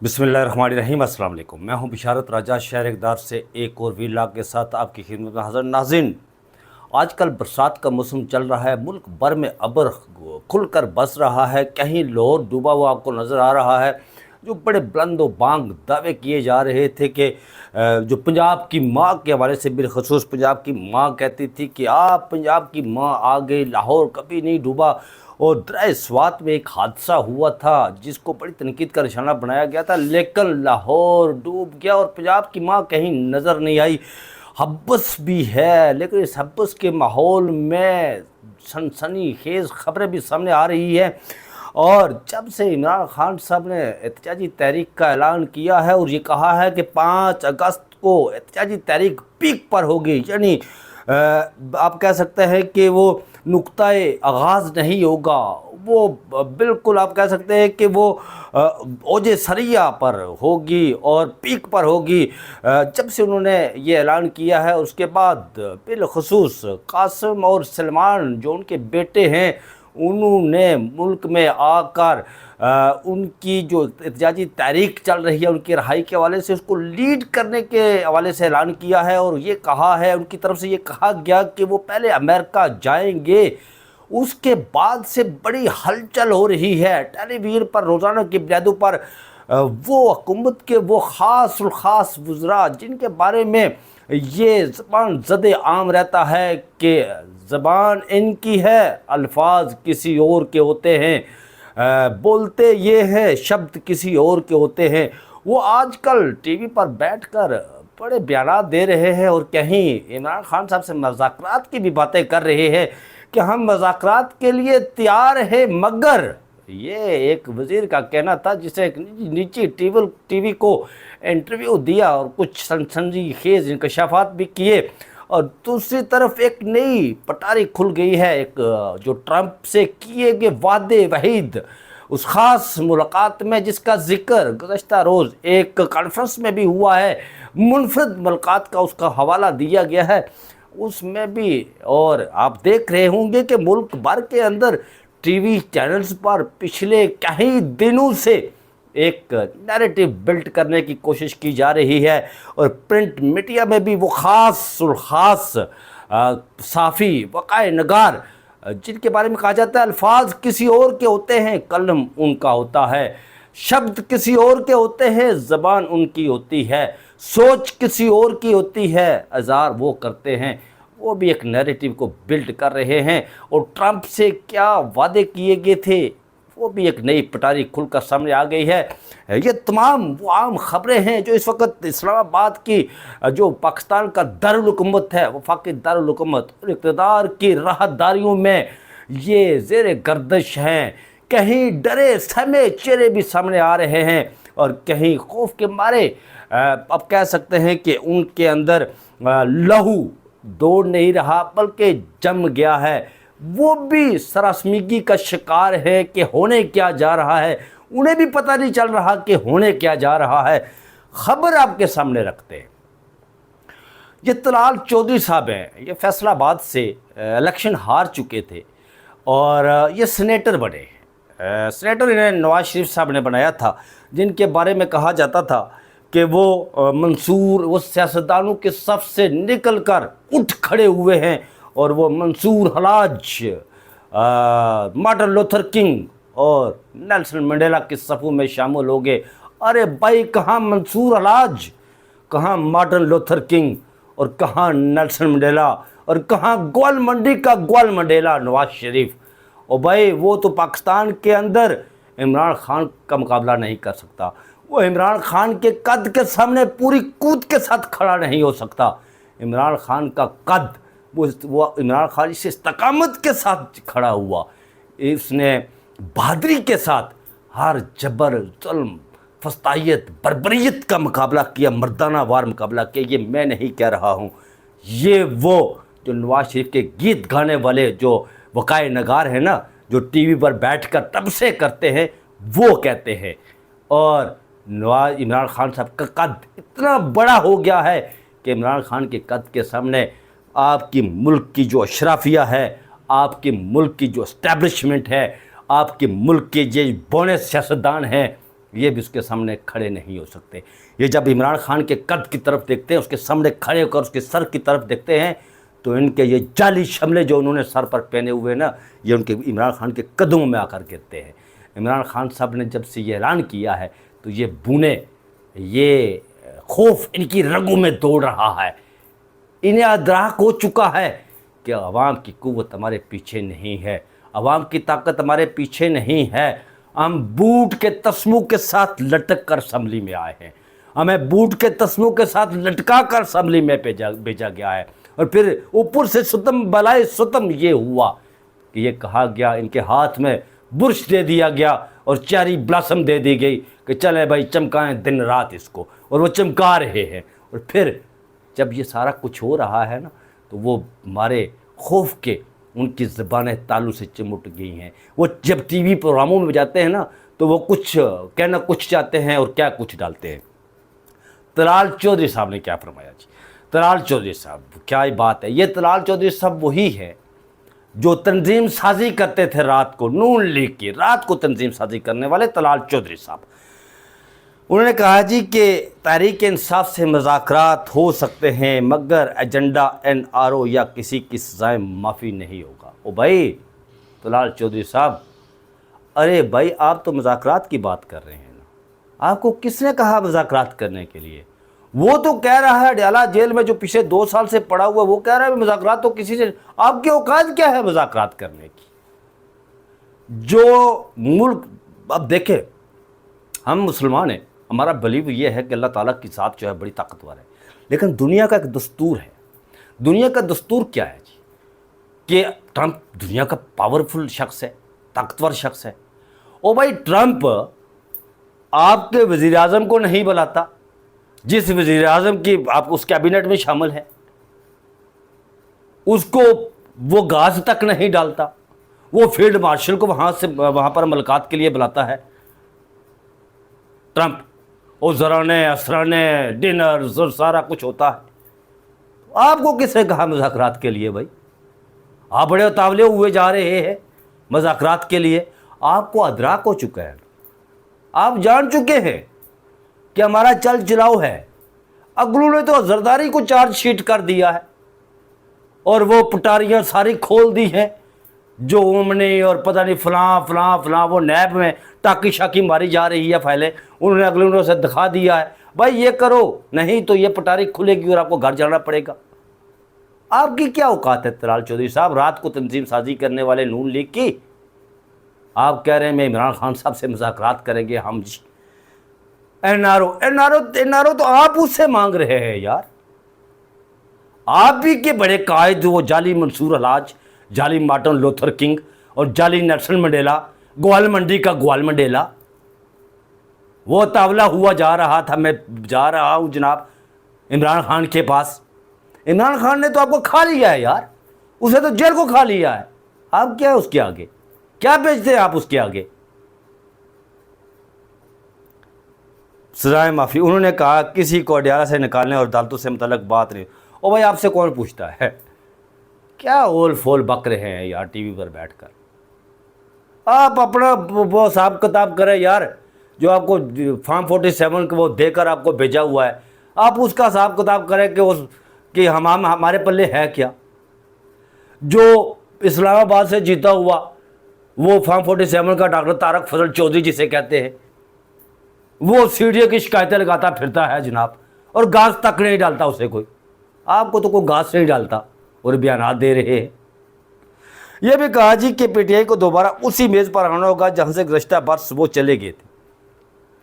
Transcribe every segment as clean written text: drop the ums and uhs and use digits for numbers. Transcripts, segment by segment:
बिस्मिल्लाहिर्रहमानिर्रहीम। अस्सलाम वालेकुम। मैं हूं बिशारत राजा शहर इकदार से एक और वीलॉग के साथ आपकी खिदमत में हाज़िर। नाज़रीन, आजकल बरसात का मौसम चल रहा है, मुल्क भर में अबर खुलकर बरस रहा है। कहीं लाहौर डूबा हुआ आपको नज़र आ रहा है। जो बड़े बुलंद व बांग दावे किए जा रहे थे कि जो पंजाब की माँ के हवाले से बिलखसूस पंजाब की माँ कहती थी कि आप पंजाब की माँ आ गई, लाहौर कभी नहीं डूबा। और दरिया स्वात में एक हादसा हुआ था जिसको बड़ी तनकीद का निशाना बनाया गया था, लेकिन लाहौर डूब गया और पंजाब की माँ कहीं नज़र नहीं आई। हब्बस भी है, लेकिन इस हब्बस के माहौल में सनसनी खेज़ खबरें भी सामने आ रही है। और जब से इमरान खान साहब ने एहतजाजी तहरीक का ऐलान किया है और ये कहा है कि 5 अगस्त को एहतजाजी तहरीक पीक पर होगी, यानी आप कह सकते हैं कि वो नुक्ताए आगाज़ नहीं होगा, वो बिल्कुल आप कह सकते हैं कि वो ओजे सरिया पर होगी और पीक पर होगी। जब से उन्होंने ये ऐलान किया है उसके बाद बिलखसूस कासिम और सलमान जो उनके बेटे हैं, उन्होंने मुल्क में आकर उनकी जो एहतजाजी तहरीक चल रही है उनकी रहाई के हवाले से उसको लीड करने के हवाले से ऐलान किया है। और ये कहा है, उनकी तरफ से ये कहा गया कि वो पहले अमेरिका जाएंगे। उसके बाद से बड़ी हलचल हो रही है टेलीविज़न पर रोज़ाना की बुनियादों पर। वो हुकूमत के वो ख़ास वज़रा जिनके बारे में ये ज़बान ज़द आम रहता है कि ज़बान इनकी है, अल्फाज किसी और के होते हैं, बोलते ये हैं, शब्द किसी और के होते हैं। वो आजकल टीवी पर बैठकर बड़े बयानात दे रहे हैं और कहीं इमरान खान साहब से मज़ाकरात की भी बातें कर रहे हैं कि हम मज़ाकरात के लिए तैयार हैं, मगर ये एक वज़ीर का कहना था जिसे एक निजी टीवी को इंटरव्यू दिया और कुछ सनसनीखेज़ इंकशाफात भी किए। और दूसरी तरफ एक नई पटारी खुल गई है, एक जो ट्रंप से किए गए वादे वहीद उस ख़ास मुलाकात में जिसका जिक्र गुज़श्ता रोज़ एक कॉन्फ्रेंस में भी हुआ है, मुनफरद मुलाकात का उसका हवाला दिया गया है उसमें भी। और आप देख रहे होंगे कि मुल्क भर के अंदर टीवी चैनल्स पर पिछले कई दिनों से एक नैरेटिव बिल्ड करने की कोशिश की जा रही है। और प्रिंट मीडिया में भी वो ख़ास साफ़ी वक़ाए नगार जिनके बारे में कहा जाता है अल्फाज किसी और के होते हैं, कलम उनका होता है, शब्द किसी और के होते हैं, ज़बान उनकी होती है, सोच किसी और की होती है, अज़ार वो करते हैं। वो भी एक नैरेटिव को बिल्ड कर रहे हैं। और ट्रंप से क्या वादे किए गए थे वो भी एक नई पटारी खुलकर सामने आ गई है। ये तमाम वो आम ख़बरें हैं जो इस वक्त इस्लामाबाद की जो पाकिस्तान का दारुल हुकूमत है, वफाकी दारुल हुकूमत और इक़्तिदार की राहदारियों में ये ज़ेर गर्दिश हैं। कहीं डरे सहमे चेहरे भी सामने आ रहे हैं और कहीं खौफ के मारे अब कह सकते हैं कि उनके अंदर लहू दौड़ नहीं रहा बल्कि जम गया है। वो भी सरासमीगी का शिकार है कि होने क्या जा रहा है, उन्हें भी पता नहीं चल रहा कि होने क्या जा रहा है। खबर आपके सामने रखते हैं। ये तलाल चौधरी साहब हैं, ये फैसलाबाद से इलेक्शन हार चुके थे और ये सीनेटर बने। सीनेटर इन्हें नवाज शरीफ साहब ने बनाया था, जिनके बारे में कहा जाता था कि वो मंसूर वो सियासतदानों के सफ़ से निकल कर उठ खड़े हुए हैं और वो Mansoor haulage, Martin Luther king और नेल्सन मंडेला के सफ़ों में शामिल हो गए। अरे भाई, कहाँ मंसूर हलाज, कहाँ मार्टिन लूथर किंग और कहाँ नेल्सन मंडेला और कहाँ ग्वाल मंडी का ग्वाल मंडेला नवाज शरीफ। और भाई वो तो पाकिस्तान के अंदर इमरान खान का मुकाबला नहीं कर सकता। वो इमरान खान के कद के सामने पूरी कूद के साथ खड़ा नहीं हो सकता। इमरान खान का कद वो इमरान खान इस इस्तकामत के साथ खड़ा हुआ, इसने बहादुरी के साथ हर जबर जुल्म फस्तायत बर्बरियत का मुकाबला किया, मर्दाना वार मुकाबला किया। ये मैं नहीं कह रहा हूँ, ये वो जो नवाज शरीफ के गीत गाने वाले जो वक़ाए नगार हैं ना, जो टीवी पर बैठकर तबसे करते हैं, वो कहते हैं। और इमरान खान साहब का कद इतना बड़ा हो गया है कि इमरान खान के कद के सामने आपकी मुल्क की जो अशराफिया है, आपके मुल्क की जो इस्टेब्लिशमेंट है, आपके मुल्क के जो बौने सियासतदान हैं, یہ بھی اس کے سامنے کھڑے نہیں ہو سکتے۔ یہ جب عمران خان کے قد کی طرف دیکھتے ہیں، اس کے سامنے کھڑے ہو کر اس کے سر کی طرف دیکھتے ہیں، تو ان کے یہ جعلی شملے جو انہوں نے سر پر پہنے ہوئے نا، یہ ان کے عمران خان کے قدموں میں آ کر گرتے ہیں۔ عمران خان صاحب نے جب سے یہ اعلان کیا ہے تو یہ بونے، یہ خوف ان کی رگوں میں دوڑ رہا ہے۔ انہیں ادراک ہو چکا ہے کہ عوام کی قوت ہمارے پیچھے نہیں ہے، عوام کی طاقت ہمارے پیچھے نہیں ہے۔ ہم بوٹ کے تسموں کے ساتھ لٹک کر اسمبلی میں آئے ہیں، ہمیں بوٹ کے تسموں کے ساتھ لٹکا کر اسمبلی میں بھیجا گیا ہے، اور پھر اوپر سے ستم بلائے ستم یہ ہوا کہ یہ کہا گیا، ان کے ہاتھ میں برش دے دیا گیا اور چیری بلاسم دے دی گئی کہ چلے بھائی چمکائیں دن رات اس کو، اور وہ چمکا رہے ہیں۔ اور پھر جب یہ سارا کچھ ہو رہا ہے نا، تو وہ ہمارے خوف کے ان کی زبانیں تالو سے چمٹ گئی ہیں۔ وہ جب ٹی وی پروگراموں میں جاتے ہیں نا، تو وہ کچھ کہنا کچھ چاہتے ہیں اور کیا کچھ ڈالتے ہیں۔ طلال چودھری صاحب نے کیا فرمایا جی؟ طلال چودھری صاحب، کیا ہی بات ہے! یہ طلال چودھری صاحب وہی ہے جو تنظیم سازی کرتے تھے رات کو، نون لیگ کی رات کو تنظیم سازی کرنے والے طلال چودھری صاحب۔ انہوں نے کہا جی کہ تحریک انصاف سے مذاکرات ہو سکتے ہیں، مگر ایجنڈا این آر او یا کسی کی سزائیں معافی نہیں ہوگا۔ او بھائی طلال چودھری صاحب، ارے بھائی آپ تو مذاکرات کی بات کر رہے ہیں نا، آپ کو کس نے کہا مذاکرات کرنے کے لیے؟ وہ تو کہہ رہا ہے ڈیالہ جیل میں جو پچھلے 2 سال سے پڑا ہوا ہے، وہ کہہ رہا ہے مذاکرات تو کسی سے، آپ کی اوقات کیا ہے مذاکرات کرنے کی؟ جو ملک، اب دیکھیں ہم مسلمان ہیں، ہمارا بلیو یہ ہے کہ اللہ تعالیٰ کی ذات جو ہے بڑی طاقتور ہے، لیکن دنیا کا ایک دستور ہے۔ دنیا کا دستور کیا ہے جی؟ کہ ٹرمپ دنیا کا پاورفل شخص ہے، طاقتور شخص ہے۔ او بھائی ٹرمپ آپ کے وزیر اعظم کو نہیں بلاتا، جس وزیر اعظم کی آپ اس کیبنٹ میں شامل ہیں، اس کو وہ گاز تک نہیں ڈالتا، وہ فیلڈ مارشل کو وہاں پر ملاقات کے لیے بلاتا ہے ٹرمپ، اور زرانے اسرانے ڈنرز اور سارا کچھ ہوتا ہے۔ آپ کو کس نے کہا مذاکرات کے لیے؟ بھائی آپ بڑے اتاولے ہوئے جا رہے ہیں مذاکرات کے لیے۔ آپ کو ادراک ہو چکا ہے، آپ جان چکے ہیں کہ ہمارا چل چلاؤ ہے۔ اگلو نے تو زرداری کو چارج شیٹ کر دیا ہے، اور وہ پٹاریاں ساری کھول دی ہیں، جو اومنی اور پتہ نہیں فلاں فلاں فلاں، وہ نیب میں ٹاکی شاکی ماری جا رہی ہے فائلیں، انہوں نے اگلے انہوں سے دکھا دیا ہے بھائی یہ کرو، نہیں تو یہ پٹاری کھلے گی اور آپ کو گھر جانا پڑے گا۔ آپ کی کیا اوقات ہے طلال چودھری صاحب، رات کو تنظیم سازی کرنے والے نون لیگ کی؟ آپ کہہ رہے ہیں میں عمران خان صاحب سے مذاکرات کریں گے ہم جی۔ این آر او تو آپ اس سے مانگ رہے ہیں یار۔ آپ بھی کے بڑے قائد، وہ جعلی منصور حلاج، جعلی مارٹن لوتھر کنگ اور جعلی نیلسن منڈیلا، گوال منڈی کا گوال منڈیلا، وہ تاولا ہوا جا رہا تھا۔ میں جا رہا ہوں جناب عمران خان کے پاس، عمران خان نے تو آپ کو کھا لیا ہے یار، اسے تو جیل کو کھا لیا ہے۔ آپ کیا ہے اس کے آگے؟ کیا بیچتے ہیں آپ اس کے آگے؟ سزائے معافی، انہوں نے کہا کسی کو اڈیالہ سے نکالنے اور عدالتوں سے متعلق بات نہیں۔ او بھائی آپ سے کون پوچھتا ہے؟ کیا اول فول بک رہے ہیں یار ٹی وی پر بیٹھ کر؟ آپ اپنا وہ حساب کتاب کریں یار، جو آپ کو فارم 47 کو وہ دے کر آپ کو بھیجا ہوا ہے، آپ اس کا حساب کتاب کریں کہ ہمارے پلے ہے کیا؟ جو اسلام آباد سے جیتا ہوا وہ فارم 47 کا ڈاکٹر طارق فضل چودھری جسے کہتے ہیں، وہ سی ڈی اے کی شکایتیں لگاتا پھرتا ہے جناب، اور گاز تک نہیں ڈالتا اسے کوئی۔ آپ کو تو کوئی گاز نہیں ڈالتا اور بیانات دے رہے ہیں۔ یہ بھی کہا جی کہ پی ٹی آئی کو دوبارہ اسی میز پر آنا ہوگا جہاں سے گزشتہ برس وہ چلے گئے تھے،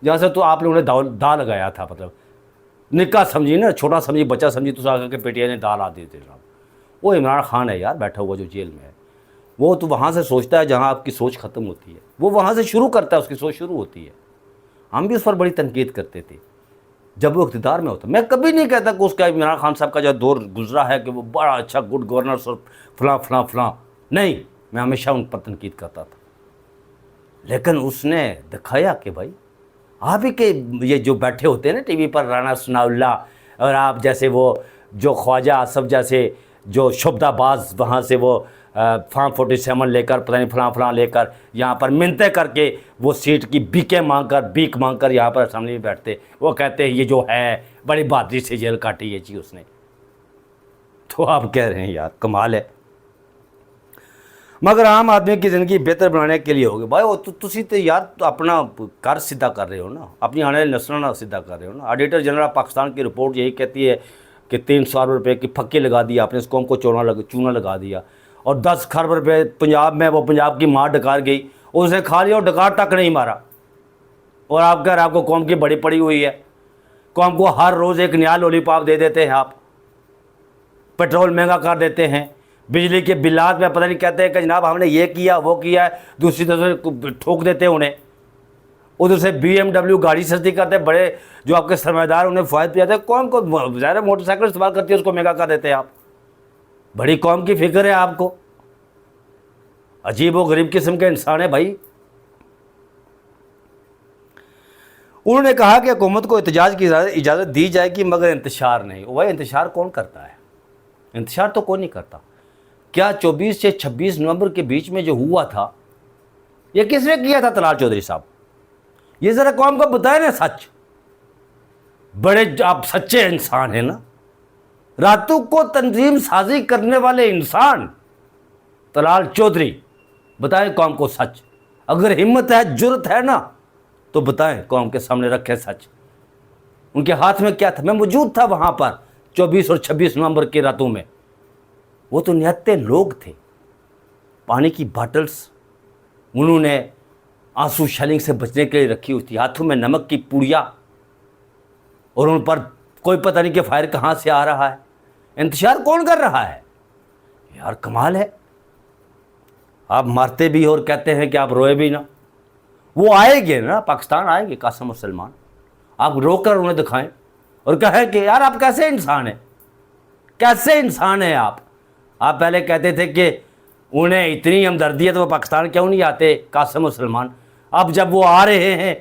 جہاں سے تو آپ لوگوں نے دا لگایا تھا، مطلب نکاح سمجھی نا، چھوٹا سمجھی، بچہ سمجھی، تو آ کے پی ٹی آئی نے دا لا دیے تھے جناب۔ وہ عمران خان ہے یار بیٹھا ہوا جو جیل میں ہے، وہ تو وہاں سے سوچتا ہے جہاں آپ کی سوچ ختم ہوتی ہے، وہ وہاں سے شروع کرتا ہے، اس کی سوچ شروع ہوتی ہے۔ ہم بھی اس پر بڑی تنقید کرتے تھے جب وہ اقتدار میں ہوتا۔ میں کبھی نہیں کہتا کہ اس کا عمران خان صاحب کا جو دور گزرا ہے کہ وہ بڑا اچھا گڈ گورننس اور فلاں فلاں فلاں، نہیں، میں ہمیشہ ان پر تنقید کرتا تھا، لیکن اس نے دکھایا کہ بھائی آپ ہی کے یہ جو بیٹھے ہوتے ہیں نا ٹی وی پر، رانا ثناء اللہ اور آپ جیسے وہ جو خواجہ آصف جیسے جو شبدہ باز وہاں سے وہ फॉर्म 47 लेकर पता नहीं फलां लेकर यहाँ पर मिन्नतें करके वो सीट की भीख मांग कर यहाँ पर असेंबली में बैठते। वो कहते हैं ये जो है बड़ी बहादुरी से जेल काटी ये चीज़ उसने। तो आप कह रहे हैं यार कमाल है। मगर आम आदमी की ज़िंदगी बेहतर बनाने के लिए होगी भाई। वो तुसी तो यार अपना कर सीधा कर रहे हो ना, अपनी आने वाली नस्लों ना सीधा कर रहे हो ना। ऑडिटर जनरल पाकिस्तान की रिपोर्ट यही कहती है कि 300 अरब रुपये की फक्की लगा दी आपने, इस कौम को चूना लगा दिया। और 10 खरब रुपये पंजाब में वो पंजाब की माँ डकार गई, उसे खा लिया और डकार तक नहीं मारा। और आप कह रहे आपको कौम की बड़ी पड़ी हुई है। कौम को हर रोज़ एक नया लॉलीपॉप दे देते हैं आप, पेट्रोल महंगा कर देते हैं, बिजली के बिलात में पता नहीं कहते हैं कि जनाब हमने ये किया वो किया है, दूसरी तरफ ठोक देते हैं उन्हें। उधर से BMW गाड़ी सस्ती करते हैं, बड़े जो आपके सरमाएदार उन्हें फ़ायदा पियाते हैं। कौम को ज़्यादा मोटरसाइकिल इस्तेमाल करती है उसको महंगा कर देते हैं आप। बड़ी कौम की फिक्र है आपको। अजीब व गरीब किस्म के इंसान है भाई। उन्होंने कहा कि हुकूमत को एहतजाज की इजाज़त दी जाएगी मगर इंतशार नहीं। भाई इंतशार कौन करता है? इंतशार तो कौन नहीं करता। क्या 24 से 26 नवंबर के बीच में जो हुआ था ये किसने किया था? तलाल चौधरी साहब, ये ज़रा कौम को बताए ना सच। बड़े आप सच्चे इंसान हैं ना। रातों को तंजीम साजी करने वाले इंसान तलाल चौधरी, बताएं कौम को सच। अगर हिम्मत है जुर्रत है ना तो बताएं, कौम के सामने रखें सच। उनके हाथ में क्या था? मैं मौजूद था वहाँ पर 24 और 26 नवंबर की रातों में। वो तो निहत्ते लोग थे, पानी की बॉटल्स उन्होंने आंसू शेलिंग से बचने के लिए रखी हुई थी, हाथों में नमक की पुड़िया, और उन पर कोई पता नहीं कि फायर कहाँ से आ रहा है। इंतशार कौन कर रहा है यार? कमाल है। आप मारते भी और कहते हैं कि आप रोए भी ना। वो आएंगे ना, पाकिस्तान आएंगे कासिम और सलमान, आप रोकर उन्हें दिखाएं और कहें कि यार आप कैसे इंसान हैं, कैसे इंसान हैं आप। पहले कहते थे कि उन्हें इतनी हमदर्दी है तो वो पाकिस्तान क्यों नहीं आते कासिम और सलमान। अब जब वो आ रहे हैं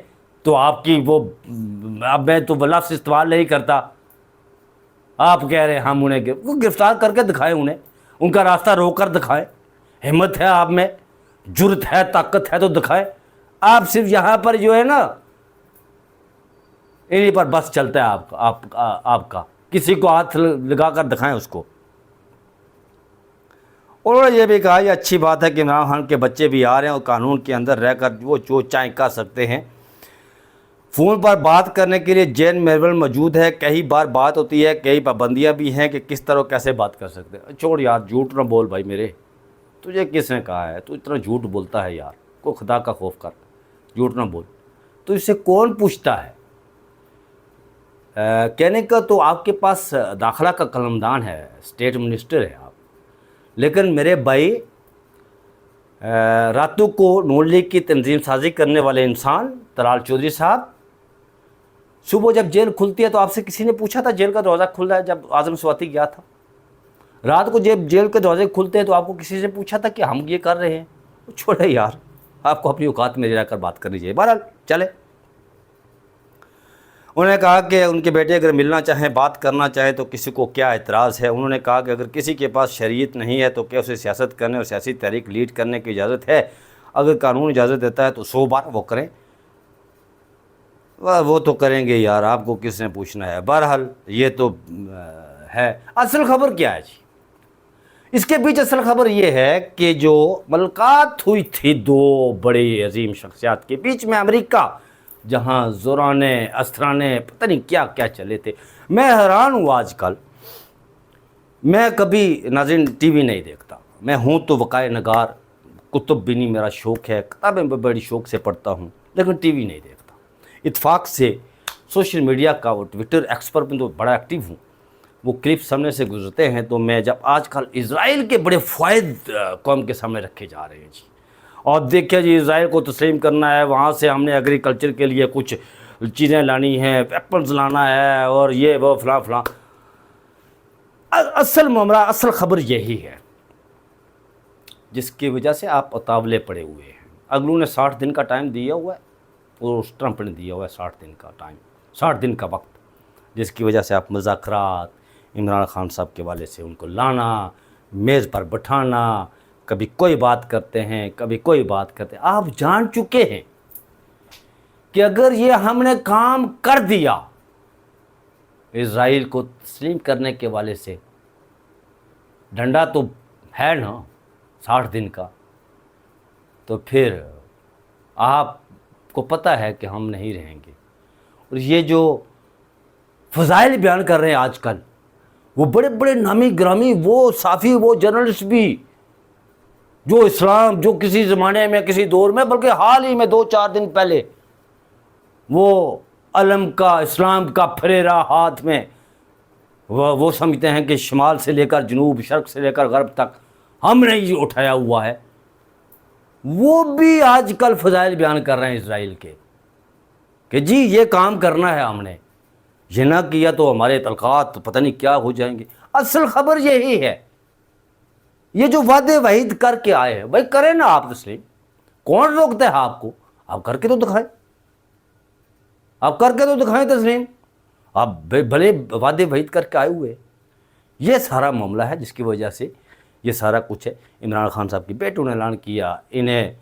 तो आपकी वो, अब मैं तो लफ्ज़ इस्तेमाल नहीं करता, आप कह रहे हैं हम उन्हें गिरफ्तार करके दिखाएं, उन्हें उनका रास्ता रोक कर दिखाएं। हिम्मत है आप में, जुर्रत है, ताकत है तो दिखाएं। आप सिर्फ यहाँ पर जो है ना इन्हीं पर बस चलता है आपका। किसी को हाथ लगा कर दिखाएं उसको। उन्होंने ये भी कहा ये अच्छी बात है कि इमरान खान के बच्चे भी आ रहे हैं और कानून के अंदर रहकर वो जो चाहें कर सकते हैं। फ़ोन पर बात करने के लिए जैन मेरवल मौजूद है। कई बार बात होती है, कई पाबंदियां भी हैं कि किस तरह कैसे बात कर सकते हैं। छोड़ यार, झूठ ना बोल भाई मेरे, तुझे किसने कहा है? तू इतना झूठ बोलता है यार, को खुदा का खौफ कर, झूठ ना बोल। तो इससे कौन पूछता है? कहने का तो आपके पास दाखिला का कलमदान है, स्टेट मिनिस्टर है आप, लेकिन मेरे भाई रातों को नून लीग की तंजीम साजी करने वाले इंसान तलाल चौधरी साहब, सुबह जब जेल खुलती है तो आपसे किसी ने पूछा था जेल का दरवाज़ा खुल रहा है? जब आज़म स्वाति गया था, रात को जब जेल के दरवाजे खुलते हैं तो आपको किसी से पूछा था कि हम ये कर रहे हैं? छोड़े यार, आपको अपनी औकात में रहकर बात करनी चाहिए। बहरहाल चले। उन्होंने कहा कि उनके बेटे अगर मिलना चाहें, बात करना चाहें तो किसी को क्या एतराज़ है। उन्होंने कहा कि अगर किसी के पास शरीयत नहीं है तो क्या उसे सियासत करने और सियासी तहरीक लीड करने की इजाज़त है? अगर कानून इजाज़त देता है तो 100 बार वो करें। वो तो करेंगे यार, आपको किसने पूछना है। बहरहाल ये तो है। असल खबर क्या है जी? इसके बीच असल खबर ये है कि जो मुलाकात हुई थी दो बड़े अजीम शख्सियात के बीच में अमेरिका, जहाँ ज़ोराने अस्त्राने पता नहीं क्या क्या चले थे। मैं हैरान हूँ आजकल। मैं कभी नाज़रीन टीवी नहीं देखता, मैं हूँ तो वक़ाए नगार, कुतुब बीनी मेरा शौक़ है, किताबें बड़ी शौक़ से पढ़ता हूँ, लेकिन टीवी नहीं देखता। इत्फाक से सोशल मीडिया का वो ट्विटर एक्स पर तो बड़ा एक्टिव हूँ, वो क्लिप सामने से गुजरते हैं तो मैं जब आजकल इज़राइल के बड़े फ़ायद कौम के सामने रखे जा रहे हैं जी। और देखिए जी, इज़राइल को तस्लीम करना है, वहाँ से हमने एग्रीकल्चर के लिए कुछ चीज़ें लानी हैं, वेपन्स लाना है और ये वो फलां फलां। असल मामला, असल ख़बर यही है जिसकी वजह से आप उतावले पड़े हुए हैं। अगलू ने 60 दिन का टाइम दिया हुआ है और उस ट्रंप ने दिया हुआ है 60 दिन का टाइम, 60 दिन का वक्त, जिसकी वजह से आप मुज़ाकरात इमरान खान साहब के वाले से उनको लाना, मेज़ पर बैठाना, کبھی کوئی بات کرتے ہیں، کبھی کوئی بات کرتے ہیں۔ آپ جان چکے ہیں کہ اگر یہ ہم نے کام کر دیا اسرائیل کو تسلیم کرنے کے والے سے، ڈنڈا تو ہے نا 60 دن کا، تو پھر آپ کو پتہ ہے کہ ہم نہیں رہیں گے۔ اور یہ جو فضائل بیان کر رہے ہیں آج کل، وہ بڑے بڑے نامی گرامی، وہ صحافی، وہ جرنلسٹ بھی، جو اسلام، جو کسی زمانے میں، کسی دور میں، بلکہ حال ہی میں 2-4 دن پہلے وہ علم کا، اسلام کا پھریرا ہاتھ میں، وہ سمجھتے ہیں کہ شمال سے لے کر جنوب، شرق سے لے کر غرب تک ہم نے یہ اٹھایا ہوا ہے، وہ بھی آج کل فضائل بیان کر رہے ہیں اسرائیل کے کہ جی یہ کام کرنا ہے ہم نے، یہ نہ کیا تو ہمارے تعلقات پتہ نہیں کیا ہو جائیں گے۔ اصل خبر یہی ہے، یہ جو وعدے وعید کر کے آئے ہیں، بھائی کریں نا آپ تسلیم، کون روکتا ہے آپ کو؟ آپ کر کے تو دکھائیں، آپ کر کے تو دکھائیں تسلیم، آپ بھلے وعدے وعید کر کے آئے ہوئے۔ یہ سارا معاملہ ہے جس کی وجہ سے یہ سارا کچھ ہے۔ عمران خان صاحب کی بیٹوں نے اعلان کیا، انہیں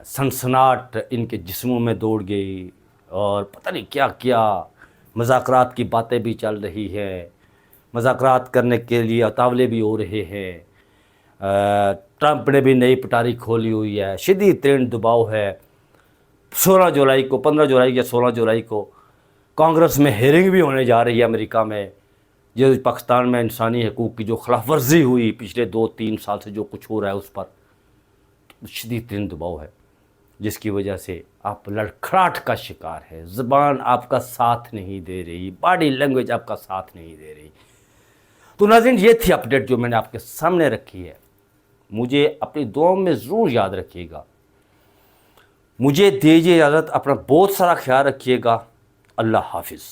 سنسناہٹ ان کے جسموں میں دوڑ گئی، اور پتہ نہیں کیا کیا، مذاکرات کی باتیں بھی چل رہی ہے، مذاکرات کرنے کے لیے اتاولے بھی ہو رہے ہیں، ٹرمپ نے بھی نئی پٹاری کھولی ہوئی ہے، شدید ترین دباؤ ہے۔ 16 جولائی کو، 15 جولائی یا 16 جولائی کو کانگریس میں ہیئرنگ بھی ہونے جا رہی ہے امریکہ میں، جو پاکستان میں انسانی حقوق کی جو خلاف ورزی ہوئی پچھلے 2-3 سال سے جو کچھ ہو رہا ہے اس پر شدید ترین دباؤ ہے، جس کی وجہ سے آپ لڑکھڑاہٹ کا شکار ہے، زبان آپ کا ساتھ نہیں دے رہی، باڈی لینگویج آپ کا ساتھ نہیں دے رہی۔ تو ناظرین، یہ تھی اپڈیٹ جو میں نے آپ کے سامنے رکھی ہے۔ مجھے اپنی دعاؤں میں ضرور یاد رکھیے گا۔ مجھے دیجیے اجازت، اپنا بہت سارا خیال رکھیے گا۔ اللہ حافظ۔